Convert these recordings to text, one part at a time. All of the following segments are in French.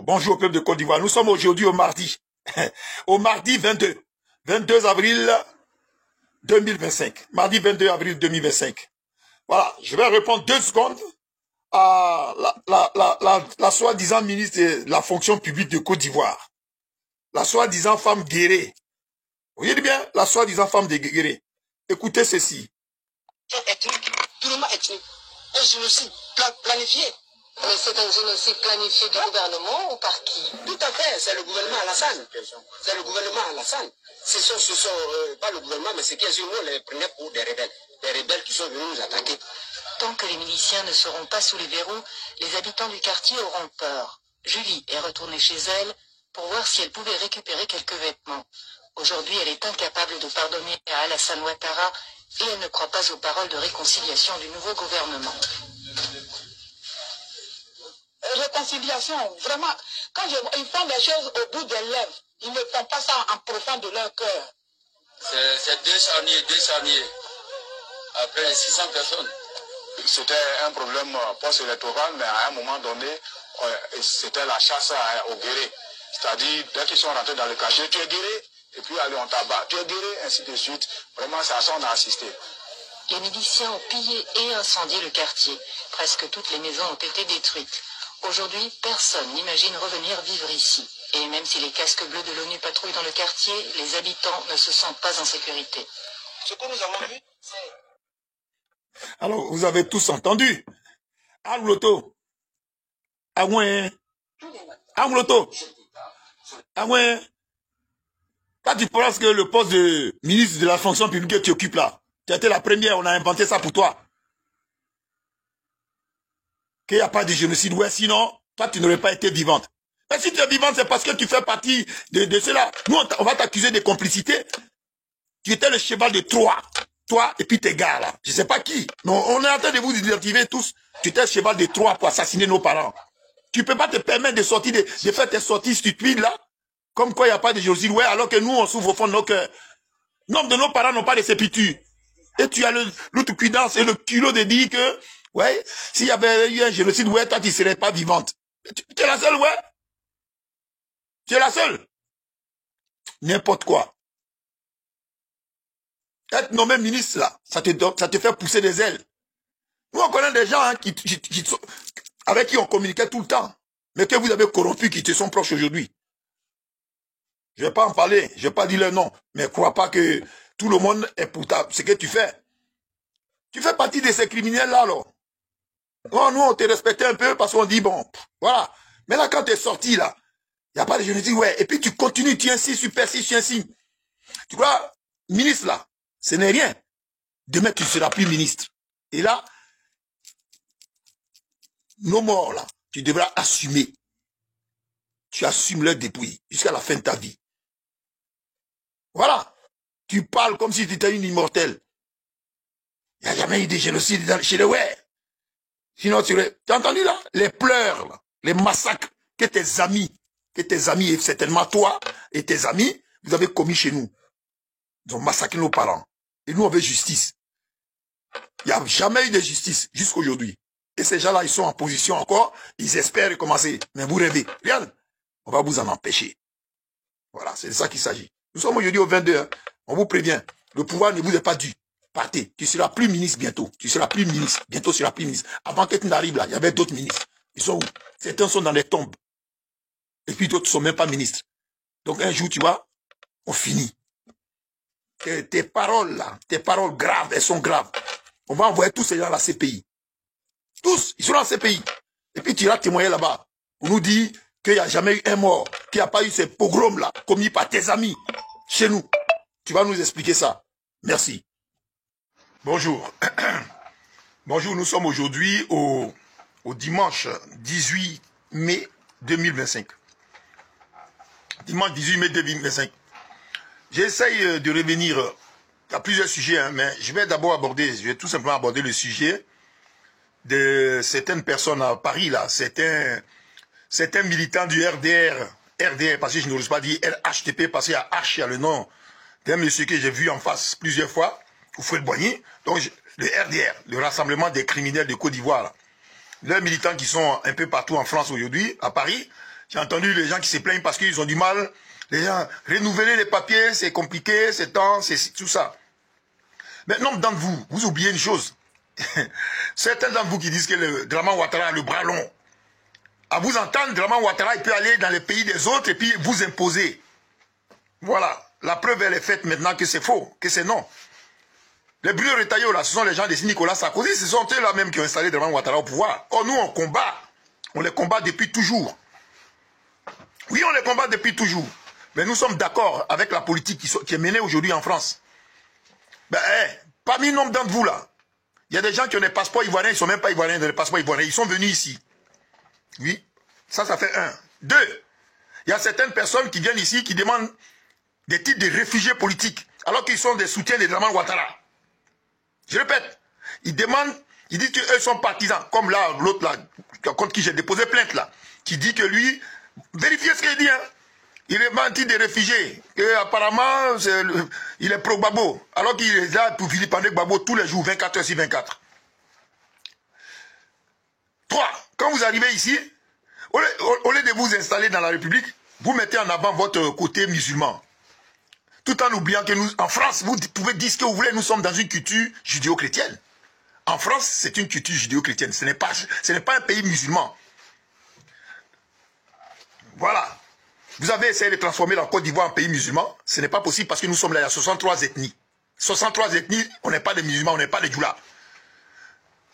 bonjour au peuple de Côte d'Ivoire. Nous sommes aujourd'hui au mardi. Au mardi 22 avril 2025. Mardi 22 avril 2025. Voilà, je vais répondre 2 secondes à la soi-disant ministre de la fonction publique de Côte d'Ivoire. La soi-disant femme guérée. Vous voyez bien, la soi-disant femme de guérée. Écoutez ceci. Ethnique, purement ethnique. Un génocide planifié. Mais c'est un génocide planifié du gouvernement ou par qui? Tout à fait, c'est le gouvernement Alassane. C'est le gouvernement Alassane. Ce sont pas le gouvernement, mais c'est qu'ils les prenaient pour des rebelles. Des rebelles qui sont venus nous attaquer. Tant que les miliciens ne seront pas sous les verrous, les habitants du quartier auront peur. Julie est retournée chez elle pour voir si elle pouvait récupérer quelques vêtements. Aujourd'hui, elle est incapable de pardonner à Alassane Ouattara et elle ne croit pas aux paroles de réconciliation du nouveau gouvernement. Réconciliation, vraiment, quand ils font des choses au bout des lèvres, ils ne font pas ça en profond de leur cœur. C'est deux charniers, après les 600 personnes. C'était un problème post-électoral, mais à un moment donné, c'était la chasse aux guérés. C'est-à-dire, dès qu'ils sont rentrés dans le quartier, tu es guéri, et puis allez, on tabac, tu es guéri, ainsi de suite. Vraiment, c'est à ça qu'on a assisté. Les miliciens ont pillé et incendié le quartier. Presque toutes les maisons ont été détruites. Aujourd'hui, personne n'imagine revenir vivre ici. Et même si les casques bleus de l'ONU patrouillent dans le quartier, les habitants ne se sentent pas en sécurité. Ce que nous avons vu, c'est... Alors, vous avez tous entendu. Angloto. Agouin. Angloto. Agouin. Quand tu penses que le poste de ministre de la fonction publique que tu occupes là, tu as été la première, on a inventé ça pour toi. Qu'il n'y a pas de génocide, ouais, sinon, toi, tu n'aurais pas été vivante. Mais si tu es vivante, c'est parce que tu fais partie de cela. Nous, on va t'accuser de complicité. Tu étais le cheval de Troie. Toi et puis tes gars, là. Je ne sais pas qui. Mais on est en train de vous identifier tous. Tu étais le cheval de Troie pour assassiner nos parents. Tu ne peux pas te permettre de sortir, de faire tes sorties stupides, là. Comme quoi il n'y a pas de génocide, ouais, alors que nous, on souffre au fond de nos cœurs. Nombre de nos parents n'ont pas de sépulture. Et tu as l'outrecuidance et le culot de dire que, ouais, s'il y avait eu un génocide, ouais, toi, tu ne serais pas vivante. Tu es la seule, ouais. Tu es la seule. N'importe quoi. Être nommé ministre, là, ça te fait pousser des ailes. Nous, on connaît des gens hein, avec qui on communiquait tout le temps, mais que vous avez corrompus, qui te sont proches aujourd'hui. Je ne vais pas en parler, je ne vais pas dire leur nom, mais crois pas que tout le monde est pour ce que tu fais. Tu fais partie de ces criminels-là, alors. Non, nous, on te respectait un peu parce qu'on dit, bon, voilà. Mais là, quand tu es sorti, là, il n'y a pas de génocide, ouais. Et puis tu continues, tu insistes, tu persistes, tu insistes. Tu vois, ministre, là, ce n'est rien. Demain, tu ne seras plus ministre. Et là, nos morts, là, tu devras assumer. Tu assumes leur dépouille jusqu'à la fin de ta vie. Voilà. Tu parles comme si tu étais une immortelle. Il n'y a jamais eu de génocide chez les ouais. Sinon, tu as entendu là? Les pleurs, là, les massacres que tes amis, et certainement toi et tes amis, vous avez commis chez nous. Ils ont massacré nos parents. Et nous, on veut justice. Il n'y a jamais eu de justice jusqu'à aujourd'hui. Et ces gens-là, ils sont en position encore, ils espèrent recommencer. Mais vous rêvez. Regarde, on va vous en empêcher. Voilà, c'est de ça qu'il s'agit. Nous sommes aujourd'hui au 22. Hein. On vous prévient. Le pouvoir ne vous est pas dû. Partez. Tu seras plus ministre bientôt. Tu seras plus ministre. Bientôt, tu seras plus ministre. Avant que tu n'arrives là, il y avait d'autres ministres. Ils sont où? Certains sont dans les tombes. Et puis d'autres ne sont même pas ministres. Donc un jour, tu vois, on finit. Tes paroles là, tes paroles graves, elles sont graves. On va envoyer tous ces gens à la CPI. Tous, ils sont dans la CPI. Et puis tu iras témoigner là-bas. Pour nous dire qu'il n'y a jamais eu un mort, qu'il n'y a pas eu ces pogroms là, commis par tes amis, chez nous. Tu vas nous expliquer ça. Merci. Bonjour. Bonjour, nous sommes aujourd'hui au dimanche 18 mai 2025. Dimanche 18 mai 2025. J'essaye de revenir à plusieurs sujets, hein, mais je vais d'abord aborder, je vais tout simplement aborder le sujet de certaines personnes à Paris, là, certains militants du RDR, parce que je n'ose pas dire RHTP, parce qu'il y a H, il y a le nom d'un monsieur que j'ai vu en face plusieurs fois, Fouet Boigny, donc le RDR, le Rassemblement des criminels de Côte d'Ivoire, les militants qui sont un peu partout en France aujourd'hui, à Paris, J'ai entendu les gens qui se plaignent parce qu'ils ont du mal. Les gens, renouveler les papiers, c'est compliqué, c'est temps, c'est tout ça. Mais nombre d'entre vous, vous oubliez une chose. Certains d'entre vous qui disent que le Draman Ouattara a le bras long. À vous entendre, Draman Ouattara, il peut aller dans les pays des autres et puis vous imposer. Voilà. La preuve, elle est faite maintenant que c'est faux, que c'est non. Les Bruno Retailleau, là, ce sont les gens de Nicolas Sarkozy, ce sont eux là même qui ont installé Draman Ouattara au pouvoir. Or, nous, on combat. On les combat depuis toujours. Oui, on les combat depuis toujours. Mais nous sommes d'accord avec la politique qui est menée aujourd'hui en France. Ben, parmi nombre d'entre vous, là, il y a des gens qui ont des passeports ivoiriens, ils ne sont même pas ivoiriens dans les passeports ivoiriens, ils sont venus ici. Oui, ça fait un. Deux, il y a certaines personnes qui viennent ici qui demandent des titres de réfugiés politiques, alors qu'ils sont des soutiens de Draman Ouattara. Je répète, ils demandent, ils disent qu'eux sont partisans, comme là, l'autre là, contre qui j'ai déposé plainte là, qui dit que lui, vérifiez ce qu'il dit, hein. Il est menti des réfugiés. Et apparemment, il est pro-Gbagbo. Alors qu'il est là pour vilipender Gbagbo tous les jours, 24 heures sur 24. 3. Quand vous arrivez ici, au lieu de vous installer dans la République, vous mettez en avant votre côté musulman. Tout en oubliant que nous, en France, vous pouvez dire ce que vous voulez, nous sommes dans une culture judéo-chrétienne. En France, c'est une culture judéo-chrétienne. Ce n'est pas un pays musulman. Voilà. Vous avez essayé de transformer la Côte d'Ivoire en pays musulman. Ce n'est pas possible parce que nous sommes là, il y a 63 ethnies. 63 ethnies, on n'est pas des musulmans, on n'est pas des djoulas.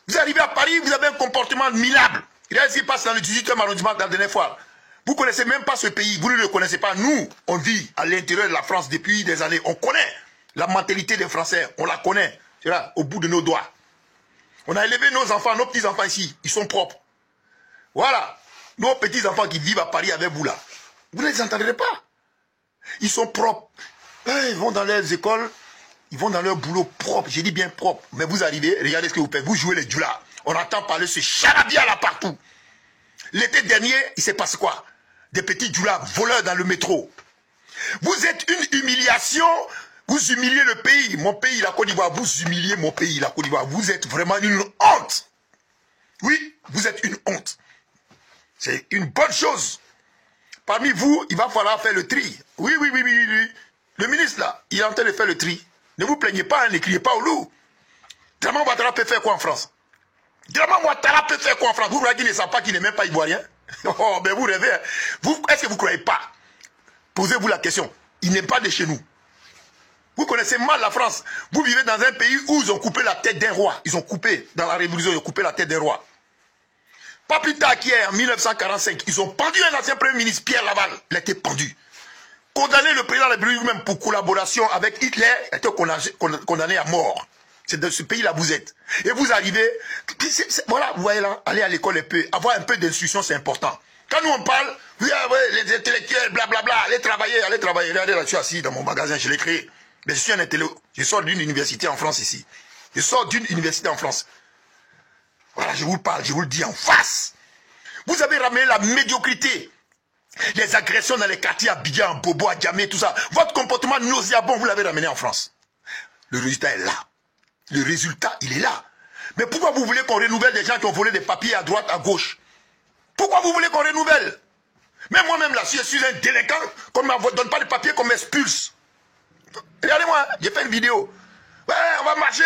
Vous arrivez à Paris, vous avez un comportement minable. Il y a ce qui passe dans le 18e arrondissement la dernière fois. Vous ne connaissez même pas ce pays, vous ne le connaissez pas. Nous, on vit à l'intérieur de la France depuis des années. On connaît la mentalité des Français, on la connaît. C'est là, au bout de nos doigts. On a élevé nos enfants, nos petits-enfants ici, ils sont propres. Voilà. Nos petits-enfants qui vivent à Paris avec vous là. Vous ne les entendrez pas. Ils sont propres. Ils vont dans leurs écoles, ils vont dans leur boulot propre. J'ai dit bien propre. Mais vous arrivez, regardez ce que vous faites. Vous jouez les djoulas. On entend parler ce charabia là partout. L'été dernier, il s'est passé quoi? Des petits djoulas voleurs dans le métro. Vous êtes une humiliation. Vous humiliez le pays. Mon pays, la Côte d'Ivoire. Vous humiliez mon pays, la Côte d'Ivoire. Vous êtes vraiment une honte. Oui, vous êtes une honte. C'est une bonne chose. Parmi vous, il va falloir faire le tri. Oui. Le ministre là, il est en train de faire le tri. Ne vous plaignez pas, ne criez pas au loup. Draman Ouattara peut faire quoi en France? Draman Ouattara peut faire quoi en France? Vous croyez qu'il ne sait pas qu'il n'est même pas ivoirien? Oh, ben vous rêvez. Est-ce que vous ne croyez pas? Posez-vous la question. Il n'est pas de chez nous. Vous connaissez mal la France. Vous vivez dans un pays où ils ont coupé la tête d'un roi. Ils ont coupé, dans la révolution, ils ont coupé la tête d'un roi. Pas plus tard qu'hier, en 1945, ils ont pendu un ancien premier ministre, Pierre Laval. Il a été pendu. Condamné le président de la République même pour collaboration avec Hitler, il a été condamné à mort. C'est de ce pays-là vous êtes. Et vous arrivez, voilà, vous voyez là, aller à l'école un peu, avoir un peu d'instruction, c'est important. Quand nous on parle, les intellectuels, blablabla, allez travailler. Regardez là, je suis assis dans mon magasin, je l'ai créé. Mais je suis un intellectuel, je sors d'une université en France ici. Je sors d'une université en France. Voilà, je vous parle, je vous le dis en face. Vous avez ramené la médiocrité. Les agressions dans les quartiers à Abidjan, Bobo, à Djamé, tout ça. Votre comportement nauséabond, vous l'avez ramené en France. Le résultat est là. Le résultat, il est là. Mais pourquoi vous voulez qu'on renouvelle des gens qui ont volé des papiers à droite, à gauche? Pourquoi vous voulez qu'on renouvelle? Même moi-même là, si je suis un délinquant, qu'on ne me donne pas de papiers, qu'on m'expulse. Regardez-moi, j'ai fait une vidéo. Ouais, on va marcher.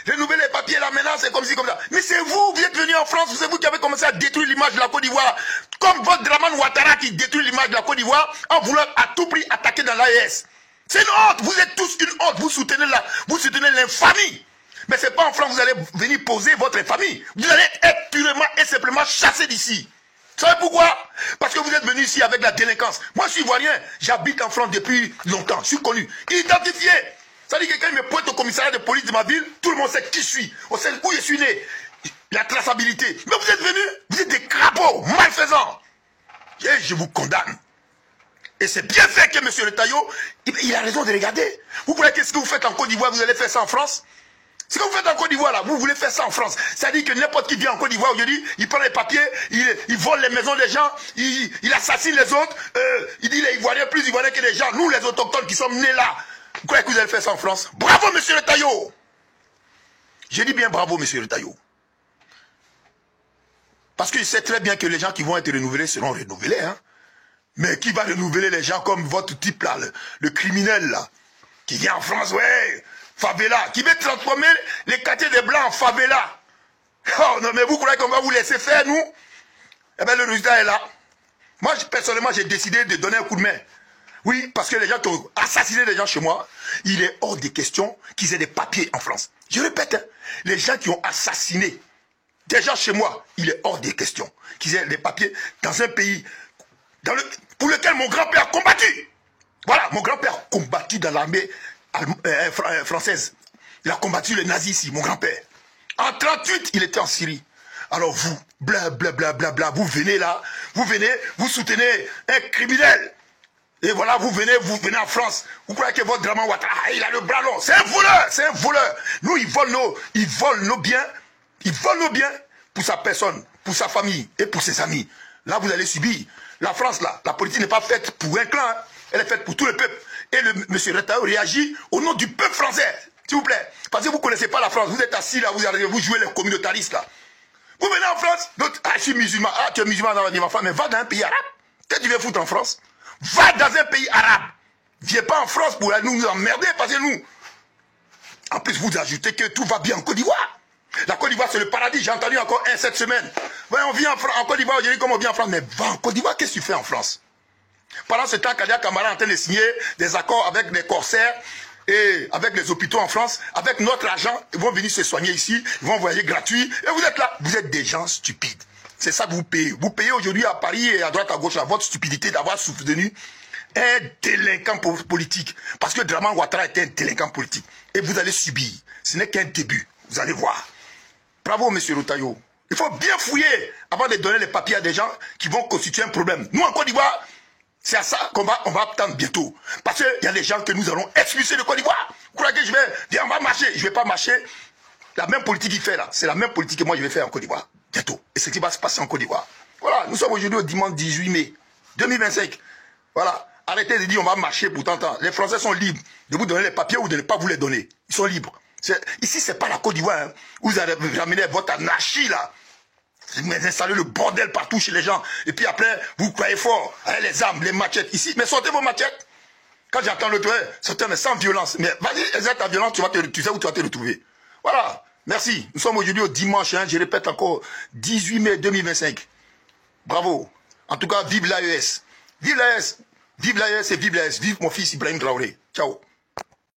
Renouveler les papiers là maintenant, c'est comme ci, comme ça. Mais c'est vous êtes venus en France, c'est vous qui avez commencé à détruire l'image de la Côte d'Ivoire. Comme votre Draman Ouattara qui détruit l'image de la Côte d'Ivoire en voulant à tout prix attaquer dans l'AES. C'est une honte, vous êtes tous une honte, vous soutenez l'infamie. Mais c'est pas en France que vous allez venir poser votre infamie. Vous allez être purement et simplement chassé d'ici. Vous savez pourquoi? Parce que vous êtes venus ici avec la délinquance. Moi je suis ivoirien, j'habite en France depuis longtemps, je suis connu, identifié. Ça dit que quelqu'un me pointe au commissariat de police de ma ville, tout le monde sait qui je suis, on sait où je suis né, la traçabilité. Mais vous êtes venus, vous êtes des crapauds, malfaisants. Et je vous condamne. Et c'est bien fait que M. Retailleau, il a raison de regarder. Vous croyez que ce que vous faites en Côte d'Ivoire, vous allez faire ça en France? Ce que vous faites en Côte d'Ivoire là, vous voulez faire ça en France. C'est-à-dire que n'importe qui vient en Côte d'Ivoire aujourd'hui, il prend les papiers, il vole les maisons des gens, il assassine les autres, il dit les Ivoiriens plus Ivoiriens que les gens, nous les autochtones qui sommes nés là. Vous croyez que vous allez faire ça en France? Bravo M. Retailleau. Je dis bien bravo M. Retailleau. Parce que je sais très bien que les gens qui vont être renouvelés seront renouvelés. Hein. Mais qui va renouveler les gens comme votre type là, le criminel là, qui vient en France, ouais, favela, qui veut transformer les quartiers des Blancs en favela. Oh non, mais vous croyez qu'on va vous laisser faire, nous? Eh bien, le résultat est là. Moi, personnellement, j'ai décidé de donner un coup de main. Oui, parce que les gens qui ont assassiné des gens chez moi, il est hors des questions qu'ils aient des papiers en France. Je répète, hein, les gens qui ont assassiné des gens chez moi, il est hors des questions qu'ils aient des papiers dans un pays pour lequel mon grand-père a combattu. Voilà, mon grand-père a combattu dans l'armée française. Il a combattu les nazis ici, mon grand-père. En 1938, il était en Syrie. Alors vous, blablabla, vous venez là, vous soutenez un criminel. Et voilà, vous venez en France. Vous croyez que votre Draman Ouattara, il a le bras long. C'est un voleur, c'est un voleur. Nous, il vole nos biens. Il vole nos biens pour sa personne, pour sa famille et pour ses amis. Là, vous allez subir. La France, là, la politique n'est pas faite pour un clan. Hein. Elle est faite pour tout le peuple. Et M. Retailleau réagit au nom du peuple français. S'il vous plaît. Parce que vous ne connaissez pas la France. Vous êtes assis là, vous jouez les communautaristes là. Vous venez en France. Ah, je suis musulman. Ah, tu es musulman dans ma femme. Mais va dans un pays arabe. Qu'est-ce que tu viens foutre en France? Va dans un pays arabe. Viens pas en France pour nous emmerder. Parce que nous. En plus, vous ajoutez que tout va bien en Côte d'Ivoire. La Côte d'Ivoire, c'est le paradis. J'ai entendu encore cette semaine. Ouais, on vient en Côte d'Ivoire, aujourd'hui, comme on vient en France. Mais va en Côte d'Ivoire, qu'est-ce que tu fais en France? Pendant ce temps, Kadia Camara est en train de signer des accords avec les corsaires et avec les hôpitaux en France. Avec notre argent, ils vont venir se soigner ici. Ils vont voyager gratuit. Et vous êtes là. Vous êtes des gens stupides. C'est ça que vous payez. Vous payez aujourd'hui à Paris et à droite, à gauche, à votre stupidité d'avoir soutenu un délinquant politique. Parce que Draman Ouattara était un délinquant politique. Et vous allez subir. Ce n'est qu'un début. Vous allez voir. Bravo, M. Retailleau. Il faut bien fouiller avant de donner les papiers à des gens qui vont constituer un problème. Nous, en Côte d'Ivoire, c'est à ça qu'on va attendre bientôt. Parce qu'il y a des gens que nous allons expulser de Côte d'Ivoire. Vous croyez que on va marcher? Je ne vais pas marcher. La même politique qu'il fait là, c'est la même politique que moi je vais faire en Côte d'Ivoire. Bientôt. Et ce qui va se passer en Côte d'Ivoire. Voilà, nous sommes aujourd'hui au dimanche 18 mai 2025. Voilà. Arrêtez de dire on va marcher pour tant de temps. Les Français sont libres de vous donner les papiers ou de ne pas vous les donner. Ils sont libres. Ici, ce n'est pas la Côte d'Ivoire. Hein. Vous allez ramener votre anarchie là. Vous installez le bordel partout chez les gens. Et puis après, vous croyez fort. Hein, les armes, les machettes. Ici, mais sortez vos machettes. Quand j'entends le toit, sortez, mais sans violence. Mais vas-y, exerce ta violence, tu sais où tu vas te retrouver. Voilà. Merci. Nous sommes aujourd'hui au dimanche. Hein, je répète encore, 18 mai 2025. Bravo. En tout cas, vive l'AES. Vive l'AES. Vive l'AES et vive l'AES. Vive mon fils Ibrahim Traoré. Ciao.